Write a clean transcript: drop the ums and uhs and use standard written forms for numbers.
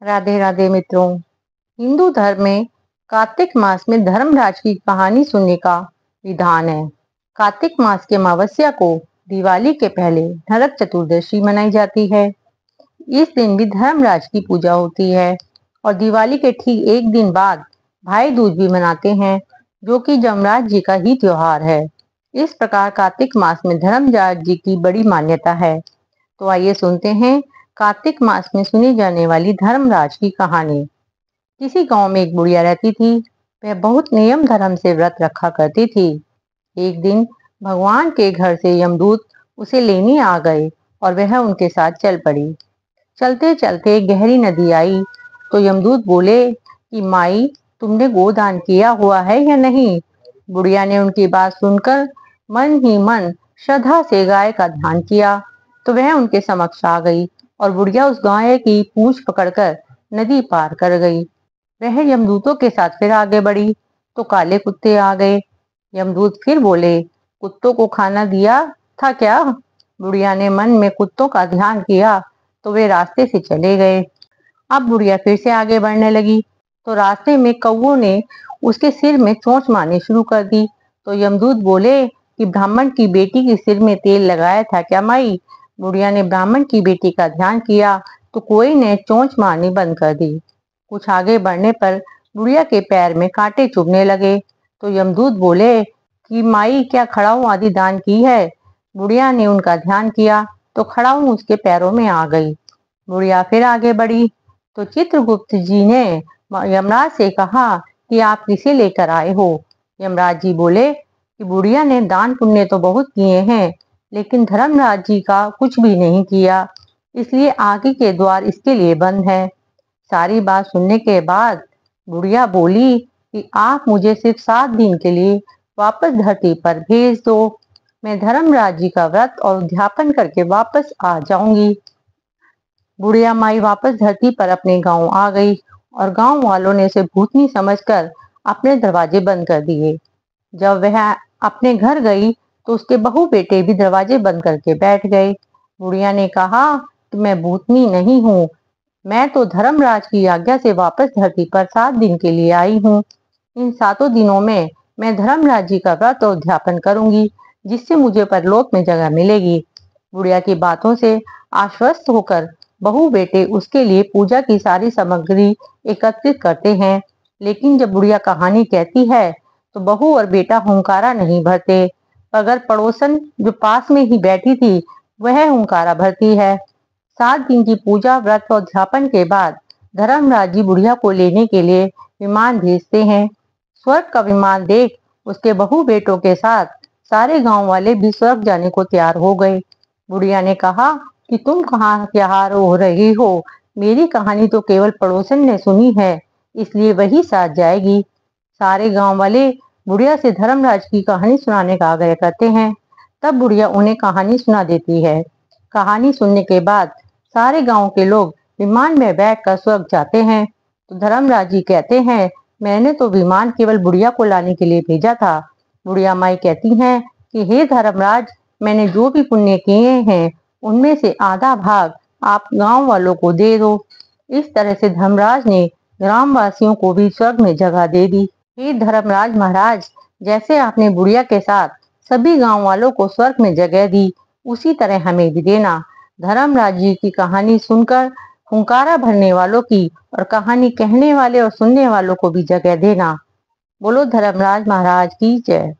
राधे राधे मित्रों। हिंदू धर्म में कार्तिक मास में धर्मराज की कहानी सुनने का विधान है। कार्तिक मास के अमावस्या को दिवाली के पहले नरक चतुर्दशी मनाई जाती है। इस दिन भी धर्मराज की पूजा होती है और दिवाली के ठीक एक दिन बाद भाई दूज भी मनाते हैं, जो कि यमराज जी का ही त्योहार है। इस प्रकार कार्तिक मास में धर्मराज जी की बड़ी मान्यता है। तो आइए सुनते हैं कार्तिक मास में सुनी जाने वाली धर्मराज की कहानी। किसी गांव में एक बुढ़िया रहती थी। वह बहुत नियम धर्म से व्रत रखा करती थी। एक दिन भगवान के घर से यमदूत उसे लेने आ गए और वह उनके साथ चल पड़ी। चलते चलते एक गहरी नदी आई तो यमदूत बोले कि माई, तुमने गोदान किया हुआ है या नहीं। बुढ़िया ने उनकी बात सुनकर मन ही मन श्रद्धा से गाय का ध्यान किया तो वह उनके समक्ष आ गई और बुढ़िया उस गाय की पूंछ पकड़कर नदी पार कर गई। वह यमदूतों के साथ फिर आगे बढ़ी तो काले कुत्ते आ गए। यमदूत फिर बोले, कुत्तों को खाना दिया था क्या। बुढ़िया ने मन में कुत्तों का ध्यान किया तो वे रास्ते से चले गए। अब बुढ़िया फिर से आगे बढ़ने लगी तो रास्ते में कौवों ने उसके सिर में चोंच मारनी शुरू कर दी। तो यमदूत बोले कि ब्राह्मण की बेटी के सिर में तेल लगाया था क्या माई। बुढ़िया ने ब्राह्मण की बेटी का ध्यान किया तो कोई ने चोंच मारनी बंद कर दी। कुछ आगे बढ़ने पर बुढ़िया के पैर में कांटे चुभने लगे तो यमदूत बोले कि माई, क्या खड़ाऊ आदि दान की है। बुढ़िया ने उनका ध्यान किया तो खड़ाऊ उसके पैरों में आ गई। बुढ़िया फिर आगे बढ़ी तो चित्रगुप्त जी ने यमराज से कहा कि आप किसे लेकर आए हो। यमराज जी बोले कि बुढ़िया ने दान पुण्य तो बहुत किए हैं, लेकिन धर्मराज जी का कुछ भी नहीं किया, इसलिए आगे के द्वार इसके लिए बंद है। सारी बात सुनने के बाद बुढ़िया बोली कि आप मुझे सिर्फ 7 दिन के लिए वापस धरती पर भेज दो। मैं धर्मराज जी का व्रत और उद्यापन करके वापस आ जाऊंगी। बुढ़िया माई वापस धरती पर अपने गांव आ गई और गांव वालों ने उसे भूतनी समझकर अपने दरवाजे बंद कर दिए। जब वह अपने घर गई तो उसके बहू बेटे भी दरवाजे बंद करके बैठ गए। बुढ़िया ने कहा कि मैं भूतनी नहीं हूँ, मैं तो धर्मराज की आज्ञा से वापस धरती पर 7 दिन के लिए आई हूँ। इन 7 दिनों में मैं धर्मराज जी का व्रत और उद्यापन करूंगी, जिससे मुझे परलोक में जगह मिलेगी। बुढ़िया की बातों से आश्वस्त होकर बहू बेटे उसके लिए पूजा की सारी सामग्री एकत्रित करते हैं। लेकिन जब बुढ़िया कहानी कहती है तो बहू और बेटा हुंकारा नहीं भरते, मगर पड़ोसन जो पास में ही बैठी थी वह हुंकारा भरती है। 7 दिन की पूजा व्रत और उद्यापन के बाद धर्मराज जी बुढ़िया को लेने के लिए विमान भेजते हैं। स्वर्ग का विमान देख उसके बहू बेटों के साथ सारे गांव वाले भी स्वर्ग जाने को तैयार हो गए। बुढ़िया ने कहा कि तुम कहाँ तैयार हो रही हो, मेरी कहानी तो केवल पड़ोसन ने सुनी है, इसलिए वही साथ जाएगी। सारे गांव वाले बुढ़िया से धर्मराज की कहानी सुनाने का आग्रह करते हैं। तब बुढ़िया उन्हें कहानी सुना देती है। कहानी सुनने के बाद सारे गांव के लोग विमान में बैठकर स्वर्ग जाते हैं। तो धर्मराज जी कहते हैं, मैंने तो विमान केवल बुढ़िया को लाने के लिए भेजा था। बुढ़िया माई कहती हैं कि हे धर्मराज, मैंने जो भी पुण्य किए हैं उनमें से आधा भाग आप गांव वालों को दे दो। इस तरह से धर्मराज ने ग्रामवासियों को भी स्वर्ग में जगह दे दी। हे धर्मराज महाराज, जैसे आपने बुढ़िया के साथ सभी गांव वालों को स्वर्ग में जगह दी, उसी तरह हमें भी देना। धर्मराज जी की कहानी सुनकर हुंकारा भरने वालों की और कहानी कहने वाले और सुनने वालों को भी जगह देना। बोलो धर्मराज महाराज की जय।